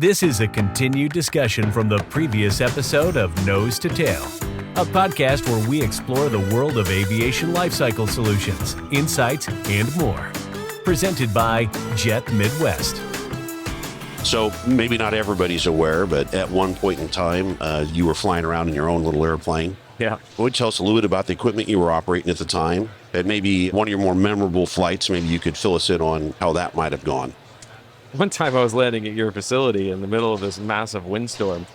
This is a continued discussion from the previous episode of Nose to Tail, a podcast where we explore the world of aviation lifecycle solutions, insights, and more. Presented by Jet Midwest. So maybe not everybody's aware, but at one point in time, you were flying around in your own little airplane. Yeah. Would you tell us a little bit about the equipment you were operating at the time? And maybe one of your more memorable flights, maybe you could fill us in on how that might have gone. One time I was landing at your facility in the middle of this massive windstorm.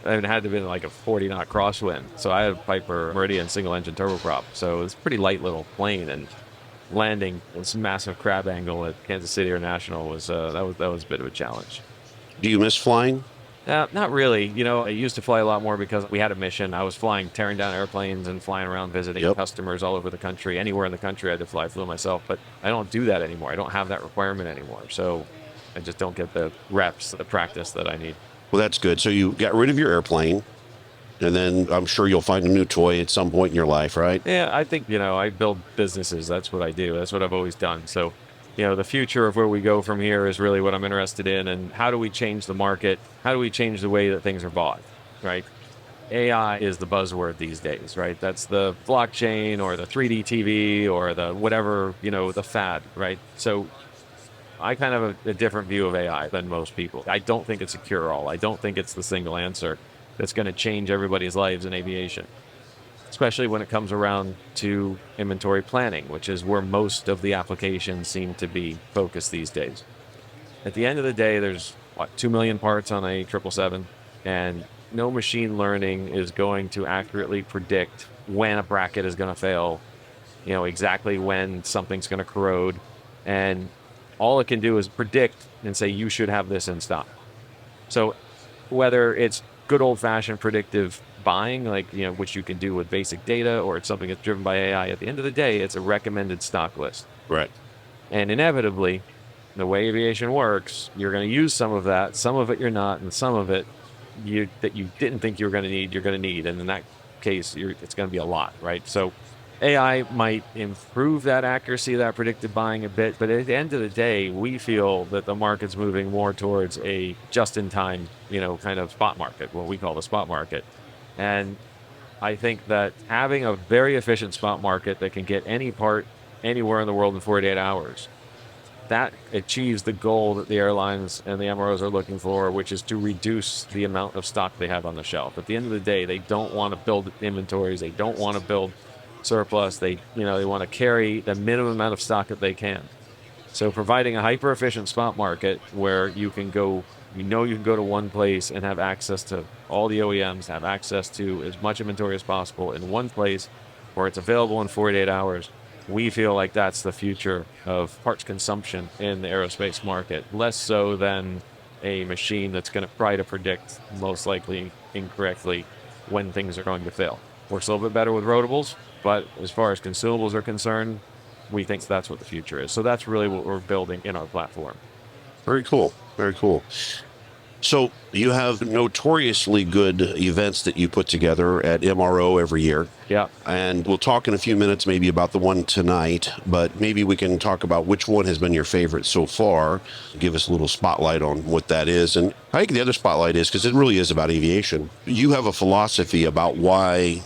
It had to have been like a 40-knot crosswind. So I had a Piper Meridian single-engine turboprop. So it was a pretty light little plane, and landing this massive crab angle at Kansas City International was that was a bit of a challenge. Do you miss flying? Not really. You know, I used to fly a lot more because we had a mission. I was tearing down airplanes and flying around visiting customers all over the country. Anywhere in the country I had to fly, flew myself. But I don't do that anymore. I don't have that requirement anymore. So I just don't get the reps, the practice that I need. Well, that's good. So you got rid of your airplane, and then I'm sure you'll find a new toy at some point in your life, right? Yeah, I think, I build businesses. That's what I do. That's what I've always done. So, the future of where we go from here is really what I'm interested in. And how do we change the market? How do we change the way that things are bought, right? AI is the buzzword these days, right? That's the blockchain or the 3D TV or the whatever, the fad, right? So I kind of have a different view of AI than most people. I don't think it's a cure-all. I don't think it's the single answer that's going to change everybody's lives in aviation, especially when it comes around to inventory planning, which is where most of the applications seem to be focused these days. At the end of the day, there's 2 million parts on a 777, and no machine learning is going to accurately predict when a bracket is going to fail, exactly when something's going to corrode, and all it can do is predict and say, you should have this in stock. So whether it's good old-fashioned predictive buying, which you can do with basic data, or it's something that's driven by AI, at the end of the day, it's a recommended stock list. Right. And inevitably, the way aviation works, you're going to use some of that, some of it you're not, and some of it that you didn't think you were going to need, you're going to need. And in that case, it's going to be a lot, right? So AI might improve that accuracy, that predictive buying a bit, but at the end of the day, we feel that the market's moving more towards a just-in-time, kind of spot market, what we call the spot market. And I think that having a very efficient spot market that can get any part anywhere in the world in 48 hours, that achieves the goal that the airlines and the MROs are looking for, which is to reduce the amount of stock they have on the shelf. At the end of the day, they don't want to build inventories. They don't want to build surplus. They want to carry the minimum amount of stock that they can. So providing a hyper efficient spot market where you can go to one place and have access to all the OEMs, have access to as much inventory as possible in one place where it's available in 48 hours. We feel like that's the future of parts consumption in the aerospace market, less so than a machine that's going to try to predict, most likely incorrectly, when things are going to fail. Works a little bit better with rotables, but as far as consumables are concerned, we think that's what the future is. So that's really what we're building in our platform. Very cool. Very cool. So you have notoriously good events that you put together at MRO every year. Yeah. And we'll talk in a few minutes maybe about the one tonight, but maybe we can talk about which one has been your favorite so far. Give us a little spotlight on what that is. And I think the other spotlight is, because it really is about aviation, you have a philosophy about why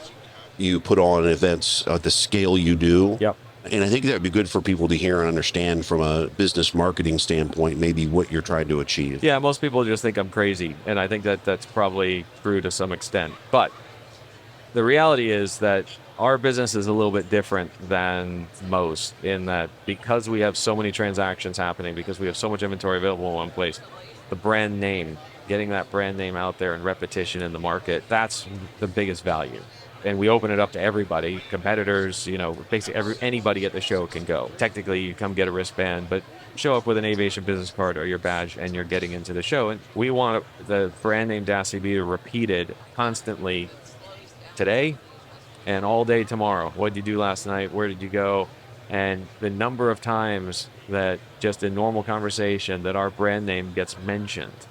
you put on events at the scale you do. Yep. And I think that would be good for people to hear and understand from a business marketing standpoint, maybe what you're trying to achieve. Yeah, most people just think I'm crazy, and I think that that's probably true to some extent. But the reality is that our business is a little bit different than most, in that because we have so many transactions happening, because we have so much inventory available in one place, the brand name, getting that brand name out there and repetition in the market, that's the biggest value. And we open it up to everybody, competitors, basically anybody at the show can go. Technically, you come get a wristband, but show up with an aviation business card or your badge and you're getting into the show. And we want the brand name DASI be repeated constantly today and all day tomorrow. What did you do last night? Where did you go? And the number of times that just in normal conversation that our brand name gets mentioned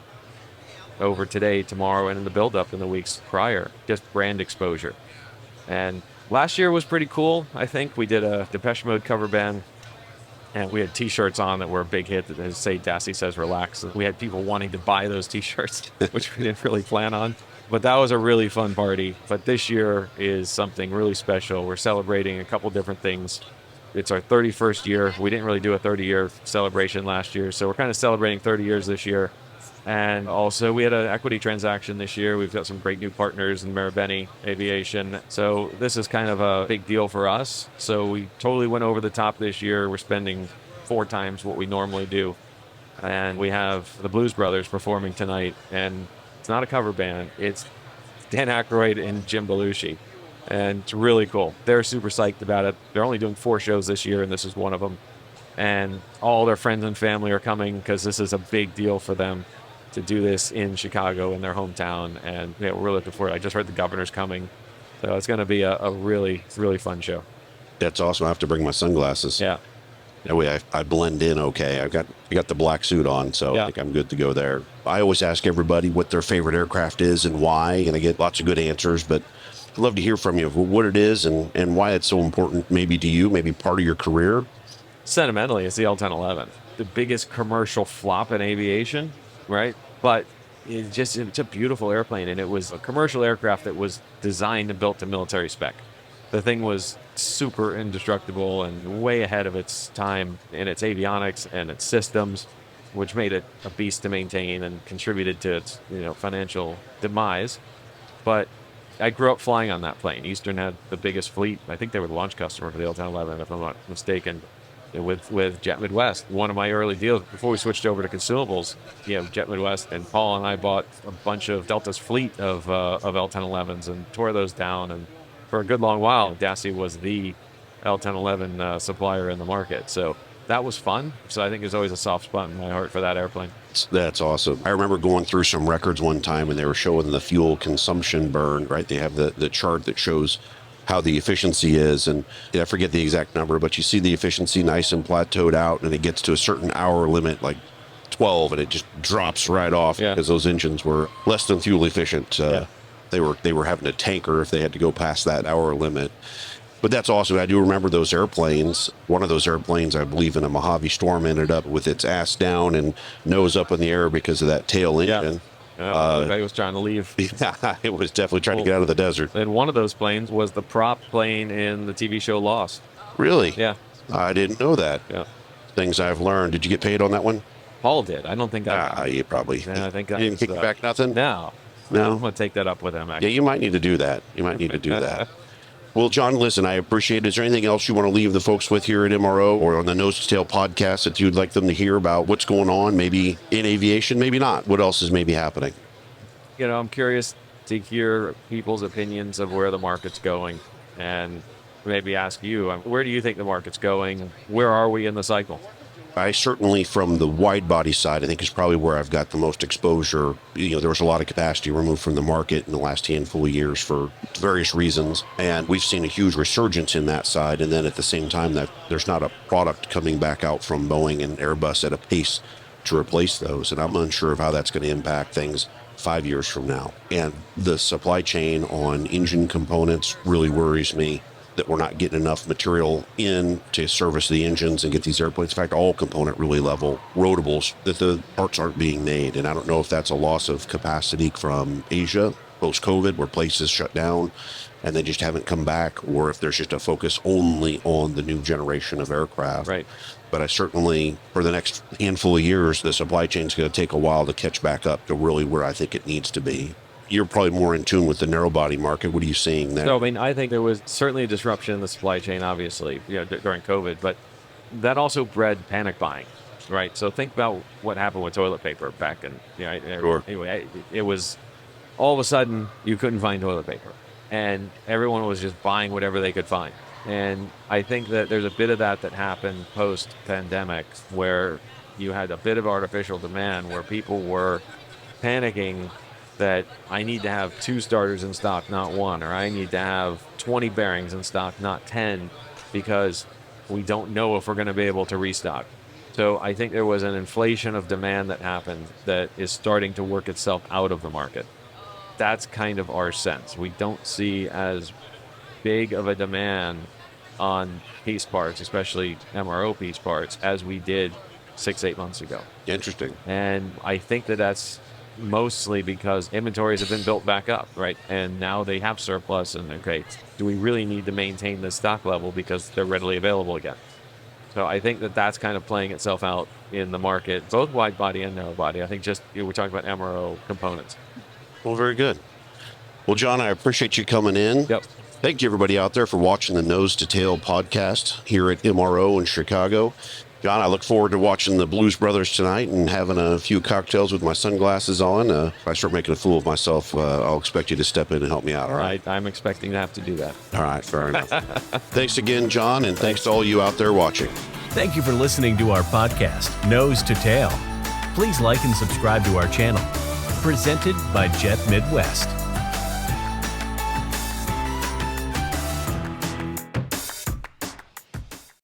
over today, tomorrow, and in the build-up in the weeks prior, just brand exposure. And last year was pretty cool. I think we did a Depeche Mode cover band And we had T-shirts on that were a big hit that say DASI says relax. We had people wanting to buy those T-shirts, which we didn't really plan on. But that was a really fun party. But this year is something really special. We're celebrating a couple different things. It's our 31st year. We didn't really do a 30-year celebration last year, so we're kind of celebrating 30 years this year. And also, we had an equity transaction this year. We've got some great new partners in Marubeni Aviation. So this is kind of a big deal for us. So we totally went over the top this year. We're spending 4 times what we normally do. And we have the Blues Brothers performing tonight. And it's not a cover band. It's Dan Aykroyd and Jim Belushi. And it's really cool. They're super psyched about it. They're only doing 4 shows this year, and this is one of them. And all their friends and family are coming because this is a big deal for them to do this in Chicago, in their hometown. And we're really looking forward. I just heard the governor's coming. So it's going to be a really, really fun show. That's awesome. I have to bring my sunglasses. Yeah. That way I blend in okay. I got the black suit on, so Yeah. I think I'm good to go there. I always ask everybody what their favorite aircraft is and why, and I get lots of good answers, but I'd love to hear from you of what it is and why it's so important maybe to you, maybe part of your career. Sentimentally, it's the L-1011. The biggest commercial flop in aviation, right? But it's a beautiful airplane, and it was a commercial aircraft that was designed and built to military spec. The thing was super indestructible and way ahead of its time in its avionics and its systems, which made it a beast to maintain and contributed to its financial demise. But I grew up flying on that plane. Eastern had the biggest fleet. I think they were the launch customer for the L-1011, if I'm not mistaken, with Jet Midwest. One of my early deals before we switched over to consumables, Jet Midwest and Paul and I bought a bunch of Delta's fleet of L-1011s and tore those down. And for a good long while, DASI was the L-1011 supplier in the market. So that was fun. So I think there's always a soft spot in my heart for that airplane. That's awesome. I remember going through some records one time and they were showing the fuel consumption burn, right? They have the chart that shows how the efficiency is. And I forget the exact number, but you see the efficiency nice and plateaued out and it gets to a certain hour limit, like 12, and it just drops right off because those engines were less than fuel efficient. They were having to tanker if they had to go past that hour limit. But that's awesome. I do remember those airplanes. One of those airplanes, I believe in a Mojave storm, ended up with its ass down and nose up in the air because of that tail engine. I was trying to leave. Yeah, it was definitely trying to get out of the desert. And one of those planes was the prop plane in the TV show Lost. Really? Yeah. I didn't know that. Yeah. Things I've learned. Did you get paid on that one? Paul did. I don't think I You probably. Yeah, I think that you didn't kick back nothing? No. No? I'm going to take that up with him, actually. Yeah, you might need to do that. Well, John, listen, I appreciate it. Is there anything else you want to leave the folks with here at MRO or on the Nose to Tail podcast that you'd like them to hear about what's going on, maybe in aviation, maybe not? What else is maybe happening? I'm curious to hear people's opinions of where the market's going and maybe ask you, where do you think the market's going? Where are we in the cycle? I certainly, from the wide body side, I think is probably where I've got the most exposure. There was a lot of capacity removed from the market in the last handful of years for various reasons. And we've seen a huge resurgence in that side. And then at the same time, that there's not a product coming back out from Boeing and Airbus at a pace to replace those. And I'm unsure of how that's going to impact things 5 years from now. And the supply chain on engine components really worries me, that we're not getting enough material in to service the engines and get these airplanes. In fact, all component really level rotables, that the parts aren't being made. And I don't know if that's a loss of capacity from Asia post-COVID, where places shut down and they just haven't come back, or if there's just a focus only on the new generation of aircraft. Right. But I certainly, for the next handful of years, the supply chain's going to take a while to catch back up to really where I think it needs to be. You're probably more in tune with the narrow body market. What are you seeing there? So, I think there was certainly a disruption in the supply chain, obviously, during COVID, but that also bred panic buying, right? So think about what happened with toilet paper back in, Sure. Anyway, it was all of a sudden you couldn't find toilet paper and everyone was just buying whatever they could find. And I think that there's a bit of that happened post-pandemic where you had a bit of artificial demand where people were panicking that I need to have 2 starters in stock, not 1, or I need to have 20 bearings in stock, not 10, because we don't know if we're going to be able to restock. So I think there was an inflation of demand that happened that is starting to work itself out of the market. That's kind of our sense. We don't see as big of a demand on piece parts, especially MRO piece parts, as we did 6-8 months ago. Interesting. And I think that that's mostly because inventories have been built back up, right? And now they have surplus, and okay, do we really need to maintain this stock level because they're readily available again? So I think that that's kind of playing itself out in the market, both wide body and narrow body. I think just, we're talking about MRO components. Well, very good. Well, John, I appreciate you coming in. Yep. Thank you, everybody out there, for watching the Nose to Tail podcast here at MRO in Chicago. John, I look forward to watching the Blues Brothers tonight and having a few cocktails with my sunglasses on. If I start making a fool of myself, I'll expect you to step in and help me out, all right? I'm expecting to have to do that. All right, fair enough. Thanks again, John, and thanks to all you out there watching. Thank you for listening to our podcast, Nose to Tail. Please like and subscribe to our channel. Presented by Jet Midwest.